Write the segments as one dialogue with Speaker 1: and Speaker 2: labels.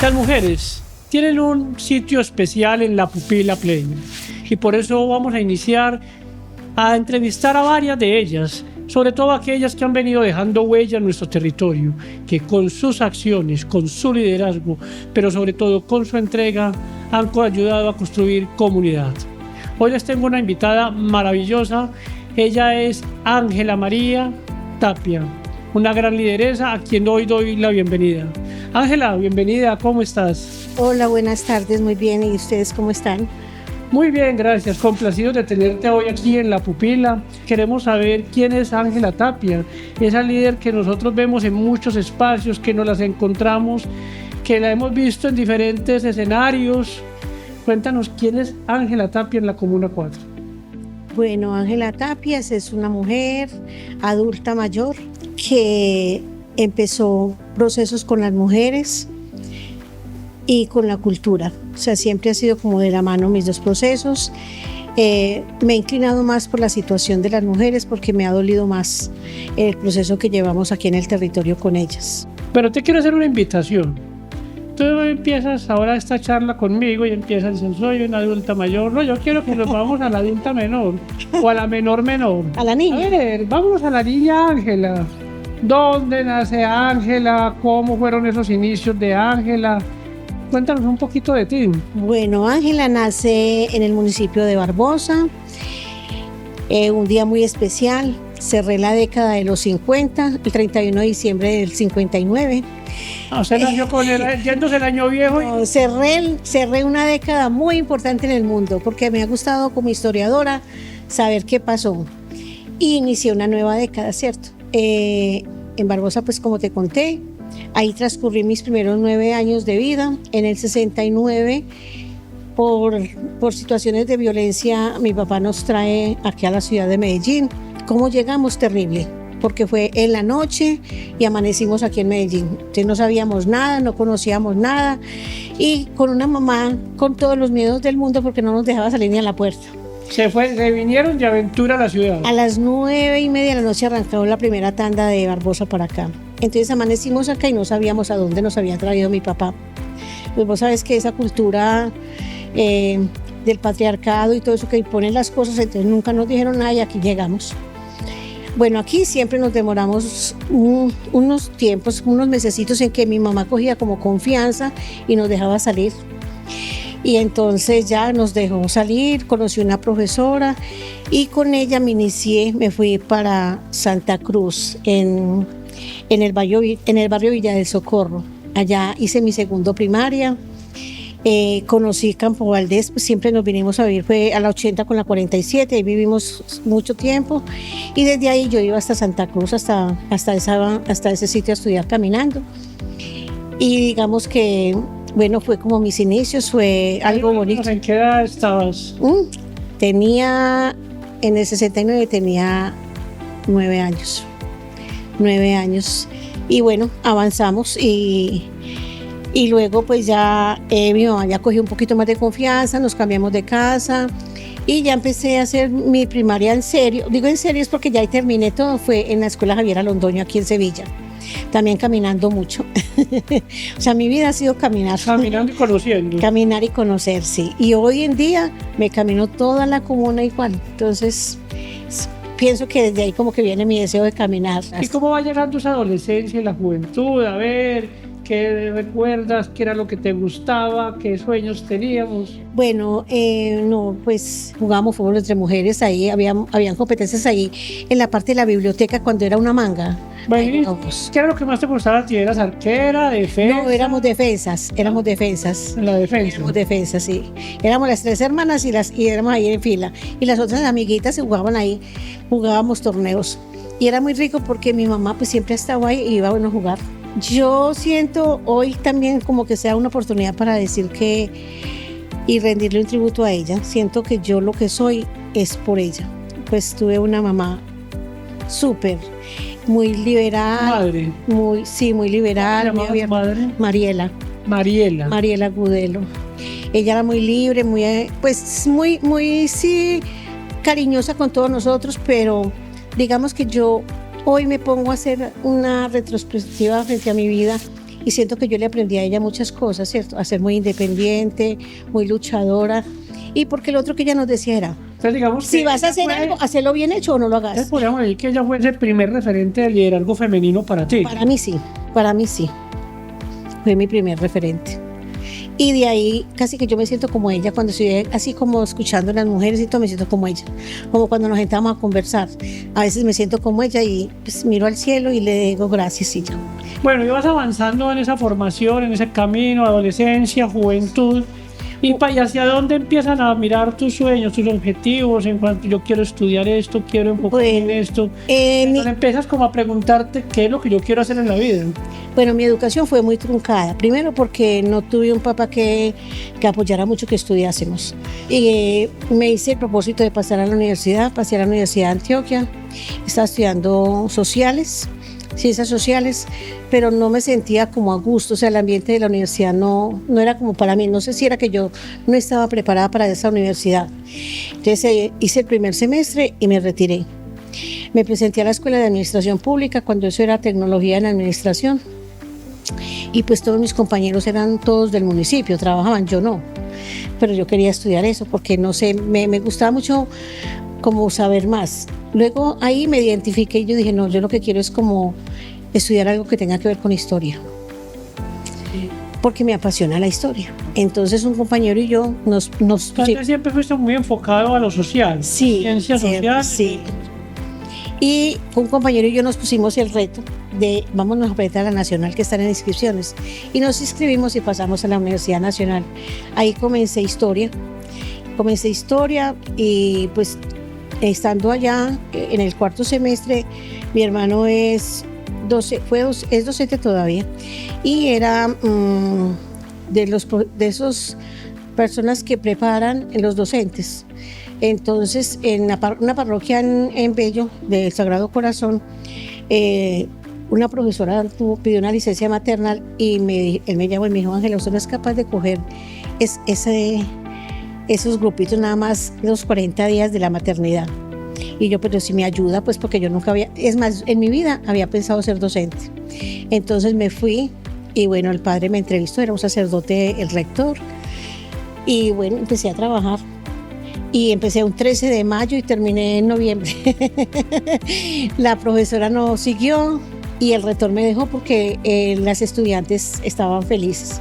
Speaker 1: Las mujeres tienen un sitio especial en la pupila plena y por eso vamos a iniciar a entrevistar a varias de ellas, sobre todo aquellas que han venido dejando huella en nuestro territorio, que con sus acciones, con su liderazgo, pero sobre todo con su entrega, han ayudado a construir comunidad. Hoy les tengo una invitada maravillosa. Ella es Ángela María Tapia, una gran lideresa a quien hoy doy la bienvenida. Ángela, bienvenida, ¿cómo estás?
Speaker 2: Hola, buenas tardes, muy bien, ¿y ustedes cómo están?
Speaker 1: Muy bien, gracias, complacido de tenerte hoy aquí en La Pupila. Queremos saber quién es Ángela Tapia, esa líder que nosotros vemos en muchos espacios, que nos las encontramos, que la hemos visto en diferentes escenarios. Cuéntanos quién es Ángela Tapia en la Comuna 4.
Speaker 2: Bueno, Ángela Tapia es una mujer adulta mayor que empezó procesos con las mujeres y con la cultura. O sea, siempre ha sido como de la mano mis dos procesos. Me he inclinado más por la situación de las mujeres porque me ha dolido más el proceso que llevamos aquí en el territorio con ellas.
Speaker 1: Pero te quiero hacer una invitación. Tú empiezas ahora esta charla conmigo y empiezas diciendo, soy una adulta mayor. No, yo quiero que nos vamos a la adulta menor o a la menor.
Speaker 2: A la niña.
Speaker 1: A ver, vamos a la niña Ángela. ¿Dónde nace Ángela? ¿Cómo fueron esos inicios de Ángela? Cuéntanos un poquito de ti.
Speaker 2: Bueno, Ángela nace en el municipio de Barbosa, un día muy especial. Cerré la década de los 50, el 31 de diciembre del 59.
Speaker 1: O sea, nació yéndose el año viejo.
Speaker 2: No, cerré una década muy importante en el mundo porque me ha gustado como historiadora saber qué pasó. Y inicié una nueva década, ¿cierto? En Barbosa, pues como te conté, ahí transcurrí mis primeros 9 años de vida. En el 69, por situaciones de violencia, mi papá nos trae aquí a la ciudad de Medellín. ¿Cómo llegamos? Terrible, porque fue en la noche y amanecimos aquí en Medellín. Entonces no sabíamos nada, no conocíamos nada y con una mamá con todos los miedos del mundo porque no nos dejaba salir ni a la puerta.
Speaker 1: Se vinieron de aventura a la ciudad.
Speaker 2: A las 9:30 de la noche arrancó la primera tanda de Barbosa para acá. Entonces amanecimos acá y no sabíamos a dónde nos había traído mi papá. Pues vos sabes que esa cultura del patriarcado y todo eso que imponen las cosas, entonces nunca nos dijeron nada y aquí llegamos. Bueno, aquí siempre nos demoramos unos tiempos, unos mesecitos en que mi mamá cogía como confianza y nos dejaba salir. Y entonces ya nos dejó salir, conocí una profesora y con ella me fui para Santa Cruz, en el barrio Villa del Socorro. Allá hice mi segundo primaria. Conocí Campo Valdés, pues siempre nos vinimos a vivir, fue a la 80 con la 47, ahí vivimos mucho tiempo y desde ahí yo iba hasta Santa Cruz, hasta ese sitio a estudiar caminando. Y digamos que, bueno, fue como mis inicios, fue algo bonito.
Speaker 1: ¿En qué edad estabas?
Speaker 2: En el 69 tenía 9 años. 9 años. Y bueno, avanzamos y luego pues ya mi mamá ya cogió un poquito más de confianza, nos cambiamos de casa y ya empecé a hacer mi primaria en serio. Digo en serio es porque ya ahí terminé todo, fue en la Escuela Javiera Londoño aquí en Sevilla. También caminando mucho. O sea, mi vida ha sido caminar.
Speaker 1: Caminando y conociendo.
Speaker 2: Caminar y conocer, sí. Y hoy en día me camino toda la comuna igual. Entonces, pienso que desde ahí como que viene mi deseo de caminar.
Speaker 1: ¿Y cómo va llegando esa adolescencia y la juventud? A ver, ¿qué recuerdas? ¿Qué era lo que te gustaba? ¿Qué sueños teníamos?
Speaker 2: Bueno, no, pues jugábamos fútbol entre mujeres, ahí habían competencias ahí en la parte de la biblioteca cuando era una manga.
Speaker 1: Bueno, ¿qué era lo que más te gustaba? ¿Eras arquera, defensa?
Speaker 2: No, éramos defensas.
Speaker 1: La defensa.
Speaker 2: Éramos defensas, sí. Éramos las 3 hermanas y éramos ahí en fila. Y las otras amiguitas se jugaban ahí, jugábamos torneos. Y era muy rico porque mi mamá pues siempre ha estado ahí y iba a bueno jugar. Yo siento hoy también como que sea una oportunidad para decir que y rendirle un tributo a ella. Siento que yo lo que soy es por ella. Pues tuve una mamá súper, muy liberal.
Speaker 1: Madre.
Speaker 2: Muy liberal.
Speaker 1: ¿Cómo se llamaba tu madre?
Speaker 2: Mariela Gudelo. Ella era muy libre, muy sí, cariñosa con todos nosotros, pero digamos que yo hoy me pongo a hacer una retrospectiva frente a mi vida y siento que yo le aprendí a ella muchas cosas, ¿cierto? A ser muy independiente, muy luchadora, y porque lo otro que ella nos decía era,
Speaker 1: Entonces, digamos
Speaker 2: si
Speaker 1: que
Speaker 2: vas a
Speaker 1: ella
Speaker 2: hacer
Speaker 1: fue-
Speaker 2: algo, hacelo bien hecho o no lo
Speaker 1: entonces
Speaker 2: hagas.
Speaker 1: podríamos decir que ella fue ese primer referente de liderazgo femenino para ti.
Speaker 2: Para mí sí, fue mi primer referente. Y de ahí casi que yo me siento como ella, cuando estoy así como escuchando a las mujeres y todo, me siento como ella, como cuando nos sentamos a conversar. A veces me siento como ella y pues miro al cielo y le digo gracias y ya.
Speaker 1: Bueno, ibas avanzando en esa formación, en ese camino, adolescencia, juventud, y hacia dónde empiezan a mirar tus sueños, tus objetivos, en cuanto yo quiero estudiar esto, quiero enfocarme en esto. Entonces empiezas como a preguntarte qué es lo que yo quiero hacer en la vida.
Speaker 2: Bueno, mi educación fue muy truncada. Primero porque no tuve un papá que apoyara mucho que estudiásemos. Y me hice el propósito de pasar a la universidad, pasé a la Universidad de Antioquia. Estaba estudiando ciencias sociales, pero no me sentía como a gusto. O sea, el ambiente de la universidad no era como para mí. No sé si era que yo no estaba preparada para esa universidad. Entonces hice el primer semestre y me retiré. Me presenté a la Escuela de Administración Pública cuando eso era tecnología en administración. Y pues todos mis compañeros eran todos del municipio, trabajaban, yo no. Pero yo quería estudiar eso porque no sé, me gustaba mucho como saber más. Luego ahí me identifiqué y yo dije, no, yo lo que quiero es como estudiar algo que tenga que ver con historia. Porque me apasiona la historia. Entonces un compañero y yo nos
Speaker 1: Entonces siempre fuiste muy enfocado a lo social.
Speaker 2: Sí,
Speaker 1: Ciencias sociales.
Speaker 2: sí. Y un compañero y yo nos pusimos el reto de vámonos a presentar a la Nacional que están en inscripciones. Y nos inscribimos y pasamos a la Universidad Nacional. Ahí comencé historia y pues estando allá en el cuarto semestre, mi hermano es docente todavía y era de esos personas que preparan los docentes. Entonces, en una parroquia en Bello, del Sagrado Corazón, una profesora pidió una licencia maternal y él me llamó y me dijo, Ángela, usted no es capaz de coger esos grupitos nada más los 40 días de la maternidad. Y yo, pero si me ayuda, pues porque yo nunca es más, en mi vida había pensado ser docente. Entonces me fui y bueno, el padre me entrevistó, era un sacerdote, el rector, y bueno, empecé a trabajar. Y empecé un 13 de mayo y terminé en noviembre. La profesora no siguió y el rector me dejó porque las estudiantes estaban felices.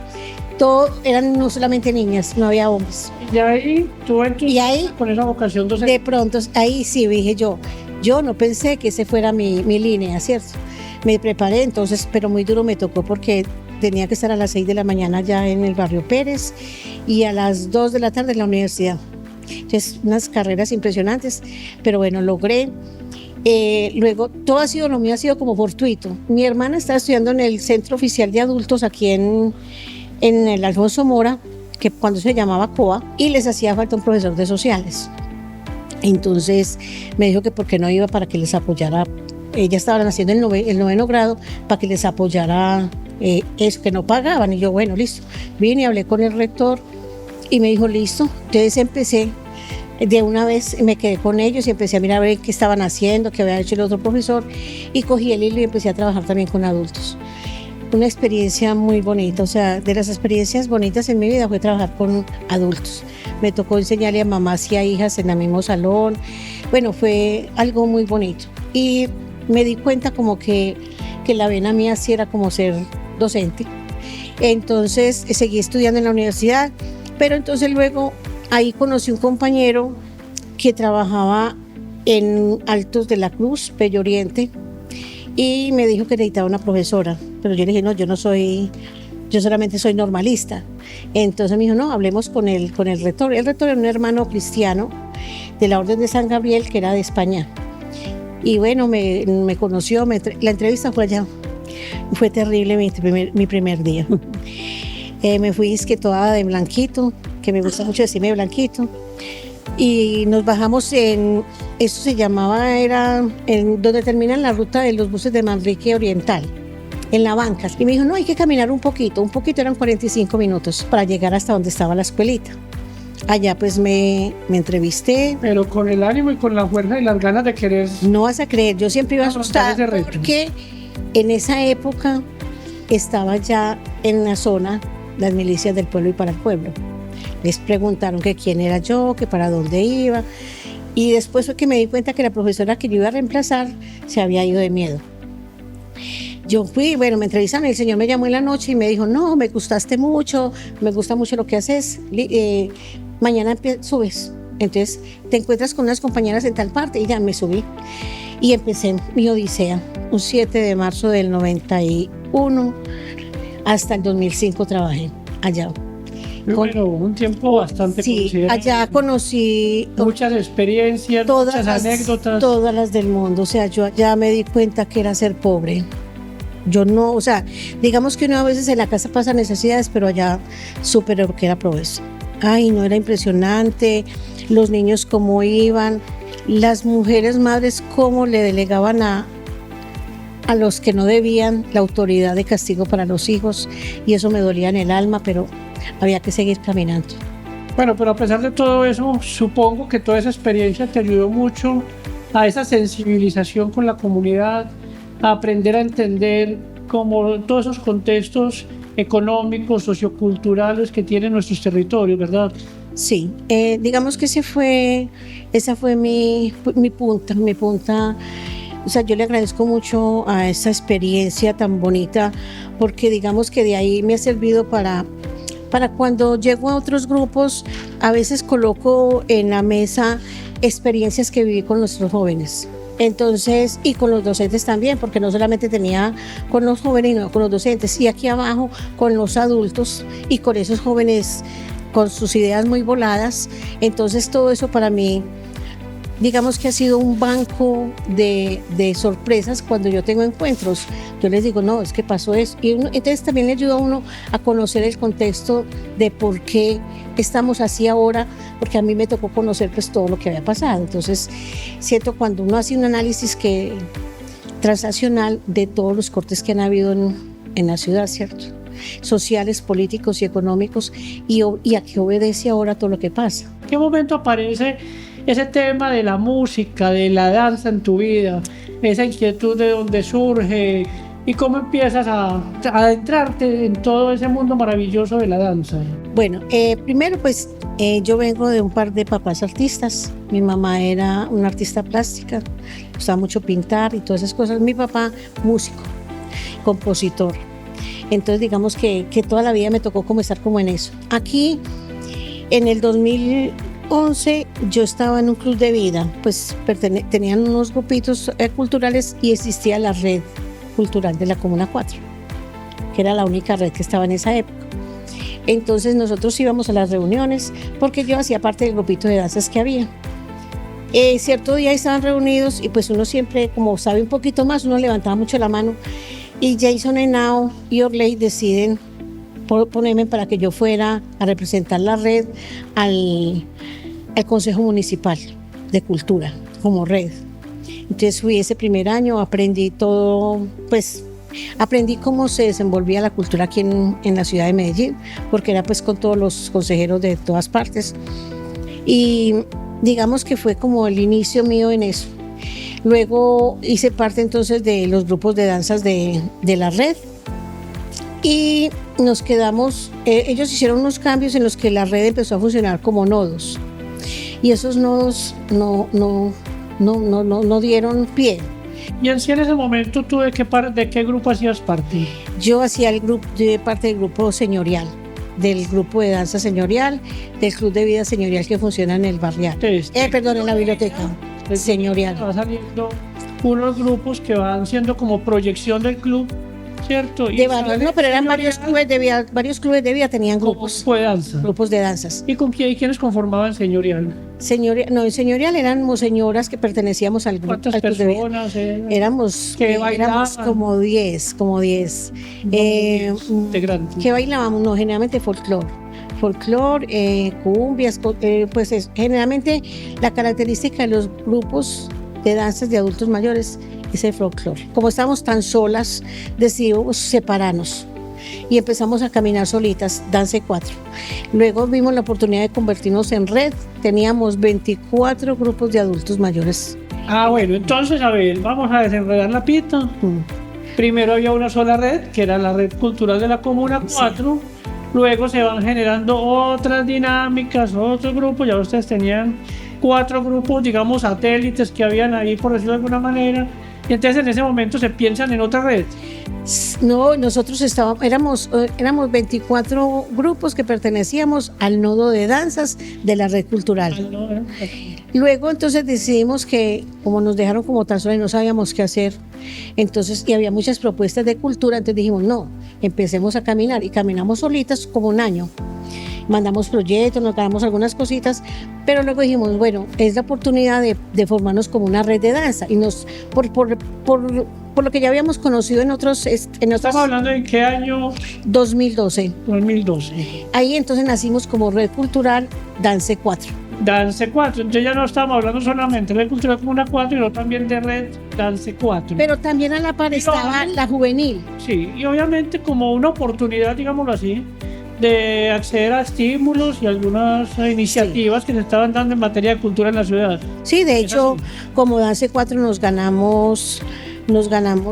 Speaker 2: Todo eran no solamente niñas, no había hombres.
Speaker 1: Y ahí tú
Speaker 2: Y ahí,
Speaker 1: con esa vocación docente.
Speaker 2: de pronto, ahí sí dije yo no pensé que ese fuera mi línea, ¿cierto? Me preparé entonces, pero muy duro me tocó porque tenía que estar a las 6 de la mañana ya en el barrio Pérez y a las 2 de la tarde en la universidad. Entonces, unas carreras impresionantes, pero bueno, logré. Luego, lo mío ha sido como fortuito. Mi hermana está estudiando en el Centro Oficial de Adultos aquí en el Alfonso Mora, que cuando se llamaba COA, y les hacía falta un profesor de sociales. Entonces me dijo que por qué no iba para que les apoyara. Ella estaba haciendo el noveno grado para que les apoyara eso, que no pagaban. Y yo, bueno, listo. Vine y hablé con el rector y me dijo, listo. Entonces empecé de una vez, me quedé con ellos y empecé a mirar a ver qué estaban haciendo, qué había hecho el otro profesor, y cogí el hilo y empecé a trabajar también con adultos. Una experiencia muy bonita, o sea, de las experiencias bonitas en mi vida fue trabajar con adultos. Me tocó enseñarle a mamás y a hijas en el mismo salón. Bueno, fue algo muy bonito. Y me di cuenta como que la vena mía sí era como ser docente. Entonces seguí estudiando en la universidad, pero entonces luego ahí conocí un compañero que trabajaba en Altos de la Cruz, Bello Oriente, y me dijo que necesitaba una profesora. Pero yo le dije, no, yo solamente soy normalista. Entonces me dijo, no, hablemos con el rector. El rector era un hermano cristiano de la Orden de San Gabriel, que era de España. Y bueno, me conoció, la entrevista fue allá. Fue terrible mi primer día. Me fui toda de blanquito, que me gusta mucho decirme blanquito. Y nos bajamos eso se llamaba, en donde termina la ruta de los buses de Manrique Oriental, en la banca. Y me dijo, no, hay que caminar un poquito eran 45 minutos para llegar hasta donde estaba la escuelita. Allá pues me entrevisté.
Speaker 1: Pero con el ánimo y con la fuerza y las ganas de querer.
Speaker 2: No vas a creer, yo siempre iba asustada porque en esa época estaba ya en la zona las milicias del pueblo y para el pueblo. Les preguntaron que quién era yo, que para dónde iba, y después fue que me di cuenta que la profesora que yo iba a reemplazar se había ido de miedo. Yo fui, bueno, me entrevistaron, el señor me llamó en la noche y me dijo, no, me gustaste mucho, me gusta mucho lo que haces, mañana subes, entonces te encuentras con unas compañeras en tal parte, y ya me subí y empecé mi odisea, un 7 de marzo del 91 hasta el 2005 trabajé allá.
Speaker 1: Bueno, un tiempo bastante
Speaker 2: Sí,
Speaker 1: considerable.
Speaker 2: allá conocí
Speaker 1: Muchas experiencias, muchas anécdotas.
Speaker 2: todas las del mundo, o sea, yo ya me di cuenta que era ser pobre. Yo no, o sea, digamos que uno a veces en la casa pasa necesidades, pero allá supe lo que era pobreza. Ay, no, era impresionante, los niños cómo iban, las mujeres madres cómo le delegaban a los que no debían la autoridad de castigo para los hijos, y eso me dolía en el alma, pero había que seguir caminando.
Speaker 1: Bueno, pero a pesar de todo eso, supongo que toda esa experiencia te ayudó mucho a esa sensibilización con la comunidad, a aprender a entender como todos esos contextos económicos, socioculturales que tienen nuestros territorios, ¿verdad?
Speaker 2: Sí, digamos que esa fue mi punta. O sea, yo le agradezco mucho a esa experiencia tan bonita, porque digamos que de ahí me ha servido para cuando llego a otros grupos, a veces coloco en la mesa experiencias que viví con nuestros jóvenes. Entonces, y con los docentes también, porque no solamente tenía con los jóvenes, sino con los docentes, y aquí abajo con los adultos y con esos jóvenes con sus ideas muy voladas. Entonces, todo eso para mí, digamos que ha sido un banco de sorpresas cuando yo tengo encuentros. Yo les digo, no, es que pasó eso. Y entonces también le ayuda a uno a conocer el contexto de por qué estamos así ahora, porque a mí me tocó conocer pues todo lo que había pasado. Entonces, siento cuando uno hace un análisis transaccional de todos los cortes que han habido en la ciudad, ¿cierto? Sociales, políticos y económicos, y a qué obedece ahora todo lo que pasa.
Speaker 1: ¿En qué momento aparece ese tema de la música, de la danza en tu vida, esa inquietud de dónde surge y cómo empiezas a adentrarte en todo ese mundo maravilloso de la danza?
Speaker 2: Bueno, primero pues yo vengo de un par de papás artistas. Mi mamá era una artista plástica, le gustaba mucho pintar y todas esas cosas. Mi papá músico, compositor. Entonces digamos que toda la vida me tocó como estar como en eso. Aquí en el 2011 yo estaba en un club de vida, pues tenían unos grupitos culturales y existía la red cultural de la Comuna 4, que era la única red que estaba en esa época. Entonces nosotros íbamos a las reuniones porque yo hacía parte del grupito de danzas que había. Cierto día estaban reunidos y pues uno siempre, como sabe un poquito más, uno levantaba mucho la mano, y Jason Henao y Orley deciden ponerme para que yo fuera a representar la red al Consejo Municipal de Cultura como red. Entonces fui ese primer año, aprendí todo, pues aprendí cómo se desenvolvía la cultura aquí en la ciudad de Medellín, porque era pues con todos los consejeros de todas partes, y digamos que fue como el inicio mío en eso. Luego hice parte entonces de los grupos de danzas de la red y nos quedamos, ellos hicieron unos cambios en los que la red empezó a funcionar como nodos, y esos nodos no dieron pie.
Speaker 1: Y en sí, en ese momento, ¿tú de qué grupo hacías parte?
Speaker 2: Yo hacía parte del grupo señorial, del grupo de danza señorial, del club de vida señorial que funciona en el barrial. En la biblioteca señorial.
Speaker 1: Va saliendo unos grupos que van siendo como proyección del club, ¿cierto?
Speaker 2: Pero eran varios clubes de vida tenían grupos de danzas.
Speaker 1: ¿Y quiénes conformaban señorial?
Speaker 2: En señorial éramos señoras que pertenecíamos al grupo.
Speaker 1: ¿Cuántas personas eran?
Speaker 2: Éramos como 10.
Speaker 1: Integrantes.
Speaker 2: Que bailábamos, no, generalmente folclore, cumbias, pues generalmente la característica de los grupos de danzas de adultos mayores es el folclore. Como estábamos tan solas, decidimos separarnos y empezamos a caminar solitas, Dance 4. Luego vimos la oportunidad de convertirnos en red, teníamos 24 grupos de adultos mayores.
Speaker 1: Bueno, entonces, a ver, vamos a desenredar la pita. Primero había una sola red, que era la red cultural de la Comuna 4. Luego se van generando otras dinámicas, otros grupos. Ya ustedes tenían 4 grupos, digamos, satélites que habían ahí, por decirlo de alguna manera. Y entonces en ese momento se piensan en otra red.
Speaker 2: No, nosotros éramos 24 grupos que pertenecíamos al nodo de danzas de la red cultural. Luego entonces decidimos que como nos dejaron como tan solos y no sabíamos qué hacer, entonces y había muchas propuestas de cultura, entonces dijimos no, empecemos a caminar y caminamos solitas como un año. Mandamos proyectos, nos ganamos algunas cositas, pero luego dijimos, bueno, es la oportunidad de formarnos como una red de danza y por lo que ya habíamos conocido en otros...
Speaker 1: ¿Estamos hablando de qué año?
Speaker 2: 2012.
Speaker 1: 2012.
Speaker 2: Ahí entonces nacimos como Red Cultural Dance 4.
Speaker 1: Dance 4, entonces ya no estamos hablando solamente de Red Cultural Comuna 4, sino también de Red Dance 4.
Speaker 2: Pero también a la par estaba la juvenil.
Speaker 1: Sí, y obviamente como una oportunidad, digámoslo así, de acceder a estímulos y algunas iniciativas que se estaban dando en materia de cultura en la ciudad.
Speaker 2: Sí, de hecho, como Dance 4 nos ganamos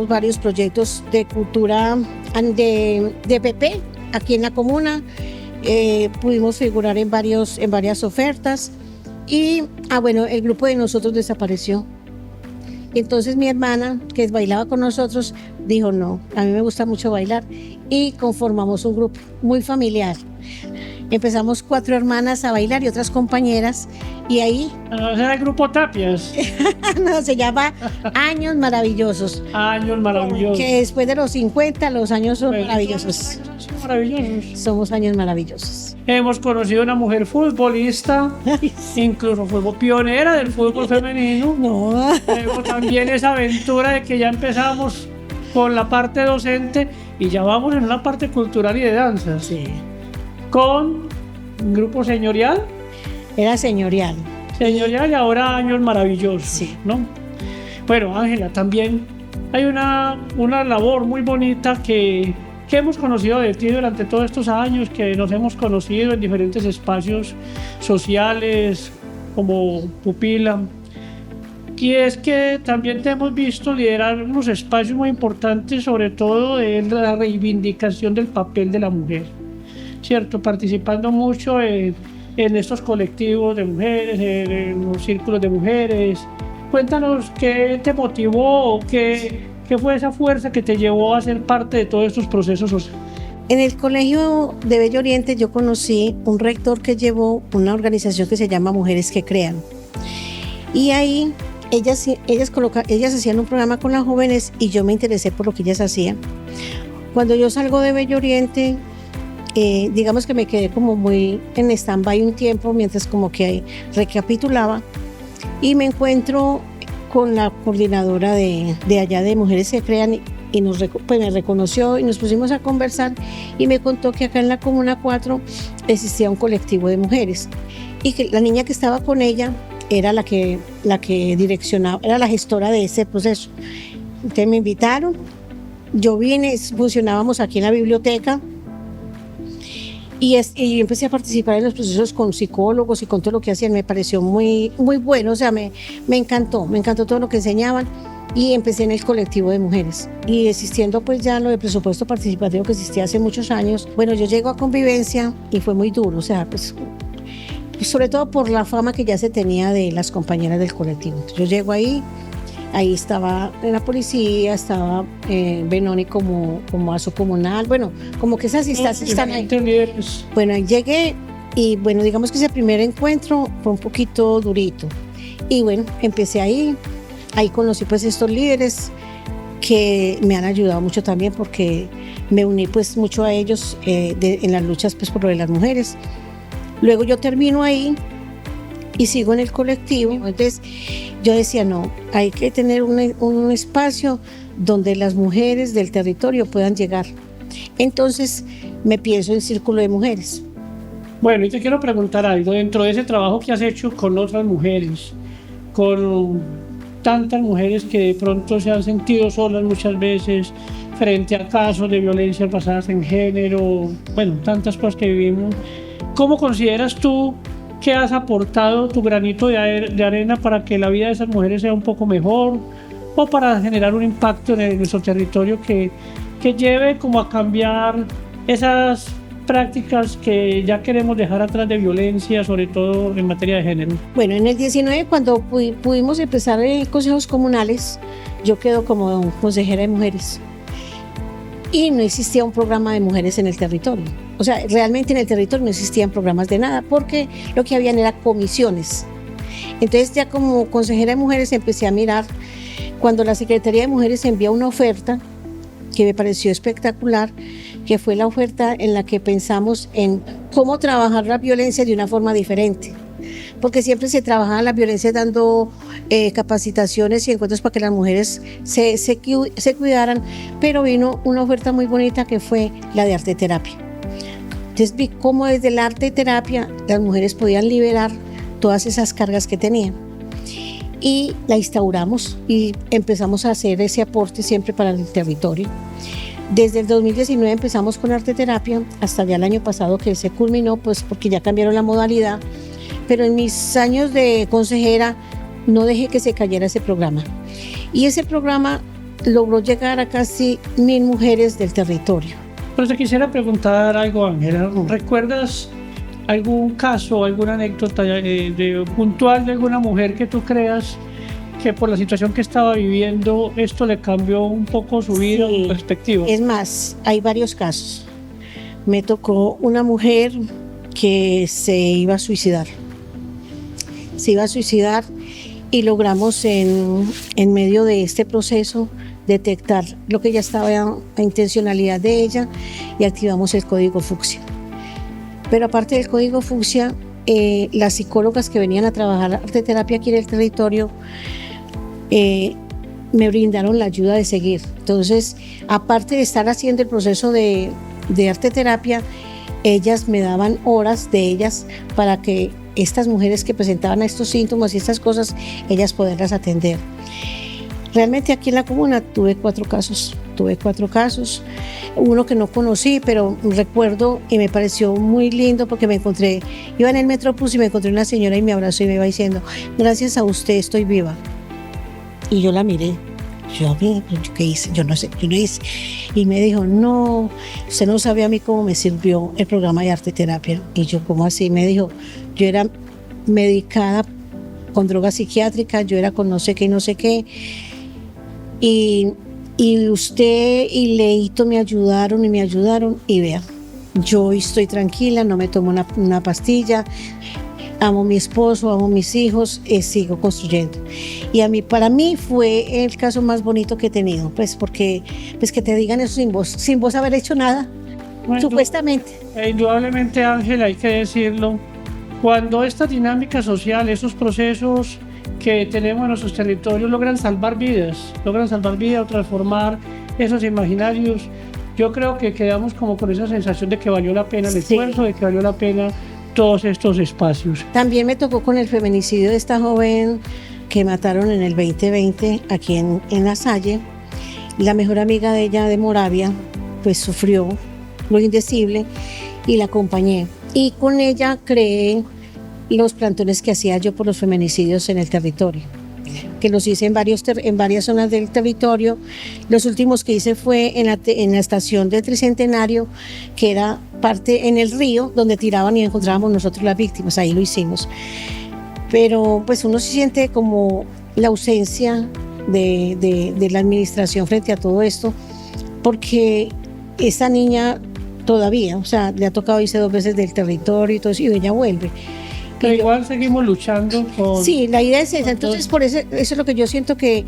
Speaker 2: varios proyectos de cultura de PP aquí en la comuna. Pudimos figurar en varias ofertas y bueno, el grupo de nosotros desapareció. Y entonces mi hermana, que bailaba con nosotros, dijo no, a mí me gusta mucho bailar y conformamos un grupo muy familiar. Empezamos 4 hermanas a bailar y otras compañeras y ahí...
Speaker 1: ¿Era el grupo Tapias?
Speaker 2: No, se llama Años Maravillosos.
Speaker 1: Años Maravillosos.
Speaker 2: Que después de los 50 los años son maravillosos.
Speaker 1: Son maravillosos.
Speaker 2: Somos años maravillosos.
Speaker 1: Hemos conocido una mujer futbolista, incluso fue pionera del fútbol femenino.
Speaker 2: No.
Speaker 1: Tenemos también esa aventura de que ya empezamos con la parte docente y ya vamos en una parte cultural y de danza.
Speaker 2: Sí.
Speaker 1: Con un grupo señorial.
Speaker 2: Era señorial.
Speaker 1: Señorial y ahora Años Maravillosos,
Speaker 2: sí.
Speaker 1: ¿no? Bueno, Ángela, también hay una labor muy bonita que hemos conocido de ti durante todos estos años, que nos hemos conocido en diferentes espacios sociales como Pupila. Y es que también te hemos visto liderar unos espacios muy importantes, sobre todo de la reivindicación del papel de la mujer, ¿cierto? Participando mucho en estos colectivos de mujeres, en los círculos de mujeres. Cuéntanos qué te motivó, qué fue esa fuerza que te llevó a ser parte de todos estos procesos sociales.
Speaker 2: En el Colegio de Bello Oriente yo conocí un rector que llevó una organización que se llama Mujeres que Crean. Y ahí ellas hacían un programa con las jóvenes y yo me interesé por lo que ellas hacían. Cuando yo salgo de Bello Oriente, digamos que me quedé como muy en stand-by un tiempo mientras como que recapitulaba y me encuentro con la coordinadora de allá de Mujeres que Crean y pues me reconoció y nos pusimos a conversar y me contó que acá en la Comuna 4 existía un colectivo de mujeres y que la niña que estaba con ella era la que direccionaba, era la gestora de ese proceso. Entonces me invitaron, yo vine, funcionábamos aquí en la biblioteca y empecé a participar en los procesos con psicólogos y con todo lo que hacían. Me pareció muy, muy bueno, o sea, me encantó todo lo que enseñaban y empecé en el colectivo de mujeres. Y existiendo pues ya lo de presupuesto participativo que existía hace muchos años, bueno, yo llego a Convivencia y fue muy duro, o sea, pues sobre todo por la fama que ya se tenía de las compañeras del colectivo. Entonces, yo llego ahí estaba la policía, estaba Benoni como aso comunal, bueno, como que esas instancias están ahí. Bueno, ahí llegué y bueno, digamos que ese primer encuentro fue un poquito durito. Y bueno, empecé ahí conocí pues estos líderes que me han ayudado mucho también porque me uní pues mucho a ellos en las luchas pues por lo de las mujeres. Luego yo termino ahí y sigo en el colectivo. Entonces yo decía, no, hay que tener un espacio donde las mujeres del territorio puedan llegar. Entonces me pienso en Círculo de Mujeres.
Speaker 1: Bueno, y te quiero preguntar algo. Dentro de ese trabajo que has hecho con otras mujeres, con tantas mujeres que de pronto se han sentido solas muchas veces frente a casos de violencia basadas en género, bueno, tantas cosas que vivimos, ¿cómo consideras tú que has aportado tu granito de arena para que la vida de esas mujeres sea un poco mejor o para generar un impacto en nuestro territorio que lleve como a cambiar esas prácticas que ya queremos dejar atrás de violencia, sobre todo en materia de género.
Speaker 2: Bueno, en el 19, cuando pudimos empezar consejos comunales, yo quedo como consejera de mujeres. Y no existía un programa de mujeres en el territorio. O sea, realmente en el territorio no existían programas de nada, porque lo que habían eran comisiones. Entonces ya como consejera de mujeres empecé a mirar, cuando la Secretaría de Mujeres envía una oferta, que me pareció espectacular, que fue la oferta en la que pensamos en cómo trabajar la violencia de una forma diferente. Porque siempre se trabajaba la violencia dando capacitaciones y encuentros para que las mujeres se cuidaran, pero vino una oferta muy bonita que fue la de arte terapia. Entonces vi cómo desde el arte terapia las mujeres podían liberar todas esas cargas que tenían. Y la instauramos y empezamos a hacer ese aporte siempre para el territorio. Desde el 2019 empezamos con arte terapia hasta ya el año pasado que se culminó, pues porque ya cambiaron la modalidad. Pero en mis años de consejera no dejé que se cayera ese programa. Y ese programa logró llegar a casi 1,000 mujeres del territorio.
Speaker 1: Pero te quisiera preguntar algo, Ángela. ¿Recuerdas algún caso, alguna anécdota puntual de alguna mujer que tú creas que por la situación que estaba viviendo esto le cambió un poco su vida, su perspectiva?
Speaker 2: Es más, hay varios casos. Me tocó una mujer que se iba a suicidar. Y logramos en medio de este proceso detectar lo que ya estaba la intencionalidad de ella y activamos el código fucsia. Pero aparte del código fucsia, las psicólogas que venían a trabajar arte terapia aquí en el territorio me brindaron la ayuda de seguir. Entonces, aparte de estar haciendo el proceso de arte terapia, ellas me daban horas de ellas para que estas mujeres que presentaban estos síntomas y estas cosas, ellas poderlas atender. Realmente aquí en la comuna tuve cuatro casos, uno que no conocí, pero recuerdo y me pareció muy lindo porque iba en el Metrobús y me encontré una señora y me abrazó y me iba diciendo, gracias a usted estoy viva. Y yo la miré, ¿qué hice? Yo no hice. Y me dijo, no, usted no sabe a mí cómo me sirvió el programa de arte terapia. Y yo, ¿cómo así? Me dijo, yo era medicada con drogas psiquiátricas, yo era con no sé qué y no sé qué. Y usted y Leito me ayudaron y vea, yo estoy tranquila, no me tomo una pastilla, amo a mi esposo, amo a mis hijos, sigo construyendo. Y para mí fue el caso más bonito que he tenido, pues porque pues que te digan eso sin vos haber hecho nada, bueno, supuestamente.
Speaker 1: Indudablemente, Ángela, hay que decirlo, cuando esta dinámica social, esos procesos que tenemos en nuestros territorios logran salvar vidas o transformar esos imaginarios, yo creo que quedamos como con esa sensación de que valió la pena el esfuerzo, de que valió la pena todos estos espacios.
Speaker 2: También me tocó con el feminicidio de esta joven que mataron en el 2020 aquí en La Salle. La mejor amiga de ella de Moravia pues sufrió lo indecible y la acompañé. Y con ella creé los plantones que hacía yo por los feminicidios en el territorio, que los hice en varias zonas del territorio. Los últimos que hice fue en la estación del Tricentenario, que era parte en el río, donde tiraban y encontrábamos nosotros las víctimas, ahí lo hicimos. Pero pues uno se siente como la ausencia de la administración frente a todo esto, porque esa niña todavía, o sea, le ha tocado irse 2 veces del territorio y todo eso, y ella vuelve.
Speaker 1: Pero igual seguimos luchando con...
Speaker 2: Sí, la idea es esa. Entonces, por eso es lo que yo siento que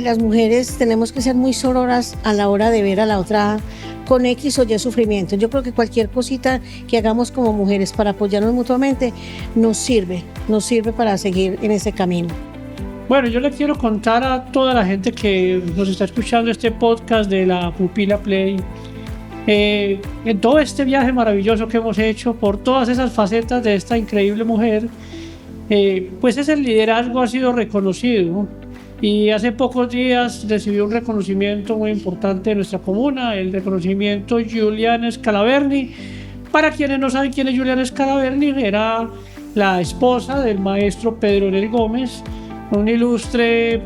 Speaker 2: las mujeres tenemos que ser muy sororas a la hora de ver a la otra con X o Y sufrimiento. Yo creo que cualquier cosita que hagamos como mujeres para apoyarnos mutuamente nos sirve para seguir en ese camino.
Speaker 1: Bueno, yo le quiero contar a toda la gente que nos está escuchando este podcast de la Pupila Play, en todo este viaje maravilloso que hemos hecho por todas esas facetas de esta increíble mujer, pues ese liderazgo ha sido reconocido, y hace pocos días recibió un reconocimiento muy importante de nuestra comuna, el reconocimiento Juliana Scalaverni. Para quienes no saben quién es Juliana Scalaverni, era la esposa del maestro Pedro Enel Gómez, un ilustre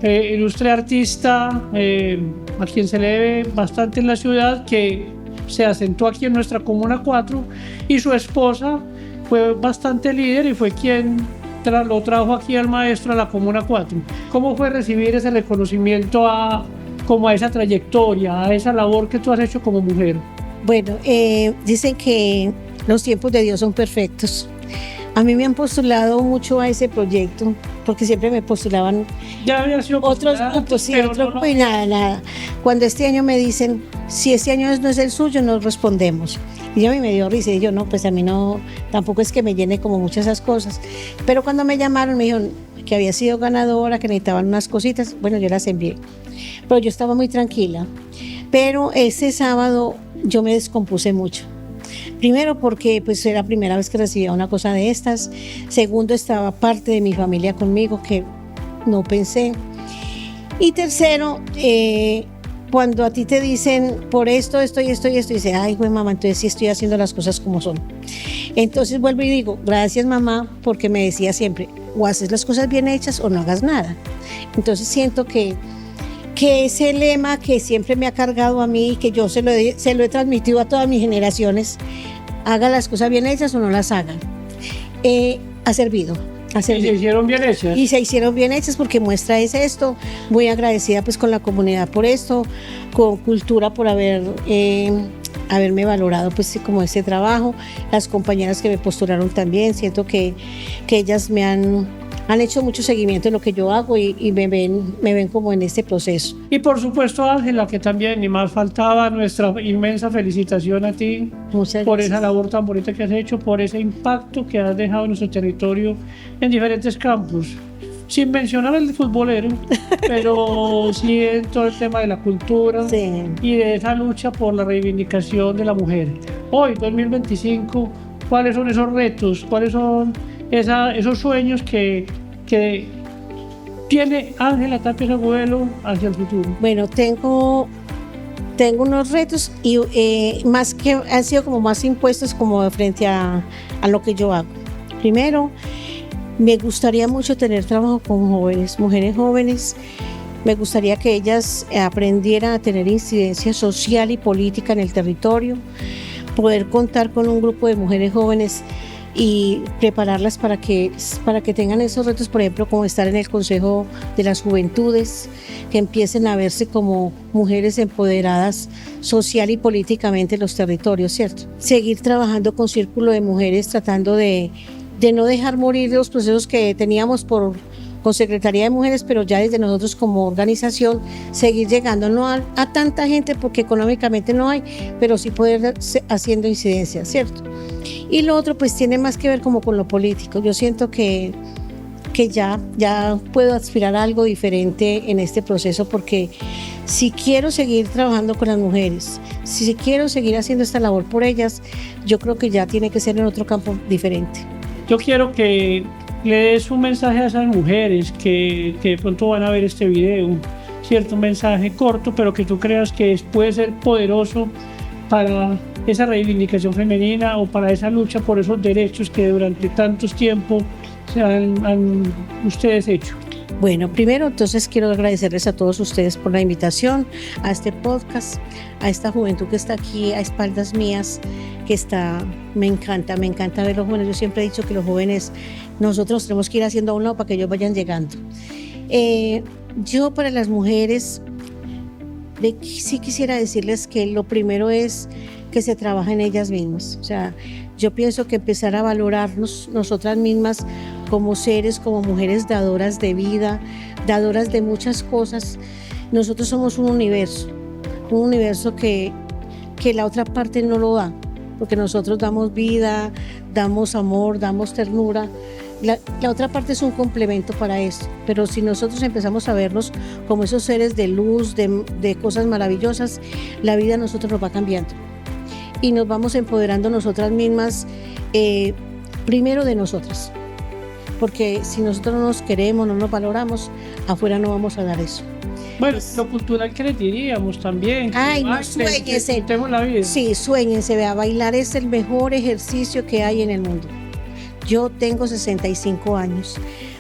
Speaker 1: ilustre artista, a quien se le debe bastante en la ciudad, que se asentó aquí en nuestra Comuna 4, y su esposa fue bastante líder y fue quien lo trajo aquí al maestro a la Comuna 4. ¿Cómo fue recibir ese reconocimiento como a esa trayectoria, a esa labor que tú has hecho como mujer?
Speaker 2: Bueno, dicen que los tiempos de Dios son perfectos. A mí me han postulado mucho a ese proyecto, porque siempre me postulaban
Speaker 1: Ya había sido
Speaker 2: otros grupos, sí,
Speaker 1: pero
Speaker 2: otros grupos y nada. Cuando este año me dicen, si este año no es el suyo, no respondemos. Y a mí me dio risa, y yo no, pues a mí no, tampoco es que me llene como muchas esas cosas. Pero cuando me llamaron, me dijeron que había sido ganadora, que necesitaban unas cositas, bueno, yo las envié. Pero yo estaba muy tranquila. Pero ese sábado yo me descompuse mucho. Primero porque pues era la primera vez que recibía una cosa de estas. Segundo, estaba parte de mi familia conmigo que no pensé. Y tercero, cuando a ti te dicen por esto, esto y esto y esto, y dices, ay, güey, mamá, entonces sí estoy haciendo las cosas como son. Entonces vuelvo y digo, gracias mamá, porque me decía siempre, o haces las cosas bien hechas o no hagas nada. Entonces siento que ese lema que siempre me ha cargado a mí, que yo se lo he transmitido a todas mis generaciones, haga las cosas bien hechas o no las hagan, ha servido.
Speaker 1: Y se hicieron bien hechas.
Speaker 2: Y se hicieron bien hechas porque muestra es esto. Muy agradecida pues con la comunidad por esto, con Cultura por haberme valorado pues como ese trabajo. Las compañeras que me postularon también, siento que ellas me han hecho mucho seguimiento en lo que yo hago y me ven como en este proceso.
Speaker 1: Y por supuesto, Ángela, que también ni más faltaba, nuestra inmensa felicitación a ti.
Speaker 2: Muchas
Speaker 1: por
Speaker 2: gracias.
Speaker 1: esa labor tan bonita que has hecho, por ese impacto que has dejado en nuestro territorio en diferentes campos. Sin mencionar el futbolero, pero sí en todo el tema de la cultura,
Speaker 2: Sí.
Speaker 1: y de esa lucha por la reivindicación de la mujer. Hoy, 2025, ¿cuáles son esos retos? ¿Cuáles son esos sueños que tiene Ángela Tapias Agudelo hacia el futuro?
Speaker 2: Bueno, tengo unos retos y más que han sido como más impuestos como frente a lo que yo hago. Primero, me gustaría mucho tener trabajo con jóvenes, mujeres jóvenes. Me gustaría que ellas aprendieran a tener incidencia social y política en el territorio, poder contar con un grupo de mujeres jóvenes y prepararlas para que tengan esos retos, por ejemplo, como estar en el Consejo de las Juventudes, que empiecen a verse como mujeres empoderadas social y políticamente en los territorios, ¿cierto? Seguir trabajando con Círculo de Mujeres, tratando de no dejar morir los procesos que teníamos con Secretaría de Mujeres, pero ya desde nosotros como organización seguir llegando no a tanta gente porque económicamente no hay, pero sí poder haciendo incidencia, ¿cierto? Y lo otro pues tiene más que ver como con lo político. Yo siento que ya puedo aspirar a algo diferente en este proceso, porque si quiero seguir trabajando con las mujeres, si quiero seguir haciendo esta labor por ellas, yo creo que ya tiene que ser en otro campo diferente.
Speaker 1: Yo quiero que le des un mensaje a esas mujeres que de pronto van a ver este video, cierto, un mensaje corto, pero que tú creas que puede ser poderoso para esa reivindicación femenina o para esa lucha por esos derechos que durante tantos tiempos se han ustedes hecho.
Speaker 2: Bueno, primero entonces quiero agradecerles a todos ustedes por la invitación a este podcast, a esta juventud que está aquí a espaldas mías, me encanta ver los jóvenes. Yo siempre he dicho que los jóvenes, nosotros tenemos que ir haciendo a un lado para que ellos vayan llegando. Yo para las mujeres sí quisiera decirles que lo primero es que se trabaja en ellas mismas. O sea, yo pienso que empezar a valorarnos nosotras mismas como seres, como mujeres dadoras de vida, dadoras de muchas cosas. Nosotros somos un universo que la otra parte no lo da, porque nosotros damos vida, damos amor, damos ternura. La otra parte es un complemento para esto, pero si nosotros empezamos a vernos como esos seres de luz, de cosas maravillosas, la vida a nosotros nos va cambiando y nos vamos empoderando nosotras mismas, primero de nosotras, porque si nosotros no nos queremos, no nos valoramos, afuera no vamos a dar eso.
Speaker 1: Bueno, lo cultural que les diríamos también.
Speaker 2: Ay, no sueñense.
Speaker 1: Disfrutemos la vida.
Speaker 2: Sí, sueñense, vea, bailar es el mejor ejercicio que hay en el mundo. Yo tengo 65 años.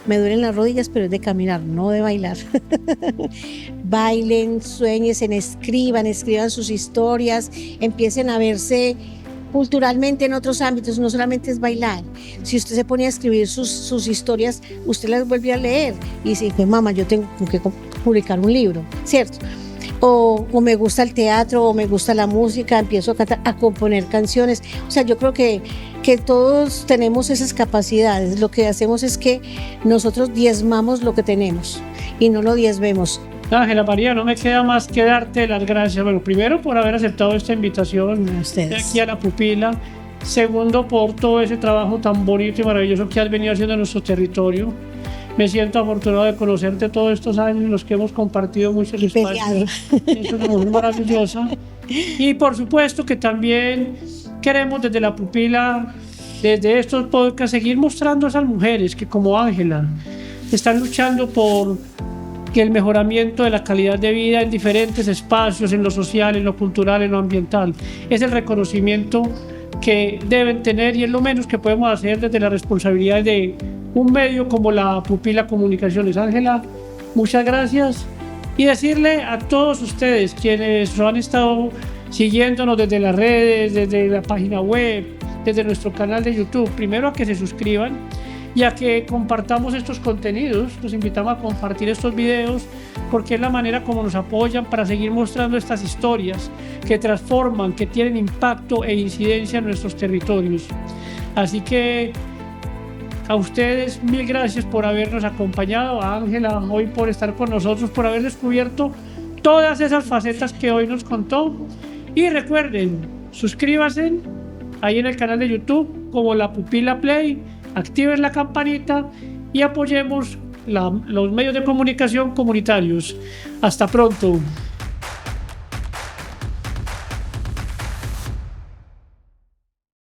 Speaker 2: me duelen las rodillas, pero es de caminar, no de bailar. Bailen, sueñen, escriban sus historias, empiecen a verse culturalmente en otros ámbitos, no solamente es bailar. Si usted se pone a escribir sus historias, usted las vuelve a leer y dice, pues mamá, yo tengo que publicar un libro, ¿cierto? O me gusta el teatro, o me gusta la música, empiezo a cantar, a componer canciones. O sea, yo creo que todos tenemos esas capacidades. Lo que hacemos es que nosotros diezmamos lo que tenemos y no lo diezmemos.
Speaker 1: Ángela María, no me queda más que darte las gracias. Bueno, primero por haber aceptado esta invitación de aquí a La Pupila. Segundo, por todo ese trabajo tan bonito y maravilloso que has venido haciendo en nuestro territorio. Me siento afortunado de conocerte todos estos años en los que hemos compartido muchos espacios. Es una mujer maravillosa. Y por supuesto que también queremos desde La Pupila, desde estos podcasts, seguir mostrando a esas mujeres que, como Ángela, están luchando por el mejoramiento de la calidad de vida en diferentes espacios, en lo social, en lo cultural, en lo ambiental. Es el reconocimiento que deben tener y es lo menos que podemos hacer desde la responsabilidad de un medio como La Pupila Comunicaciones. Ángela, muchas gracias, y decirle a todos ustedes quienes han estado siguiéndonos desde las redes, desde la página web, desde nuestro canal de YouTube, primero a que se suscriban y a que compartamos estos contenidos. Los invitamos a compartir estos videos porque es la manera como nos apoyan para seguir mostrando estas historias que transforman, que tienen impacto e incidencia en nuestros territorios. Así que a ustedes mil gracias por habernos acompañado, a Ángela hoy por estar con nosotros, por haber descubierto todas esas facetas que hoy nos contó. Y recuerden, suscríbanse ahí en el canal de YouTube como La Pupila Play, activen la campanita y apoyemos los medios de comunicación comunitarios. Hasta pronto.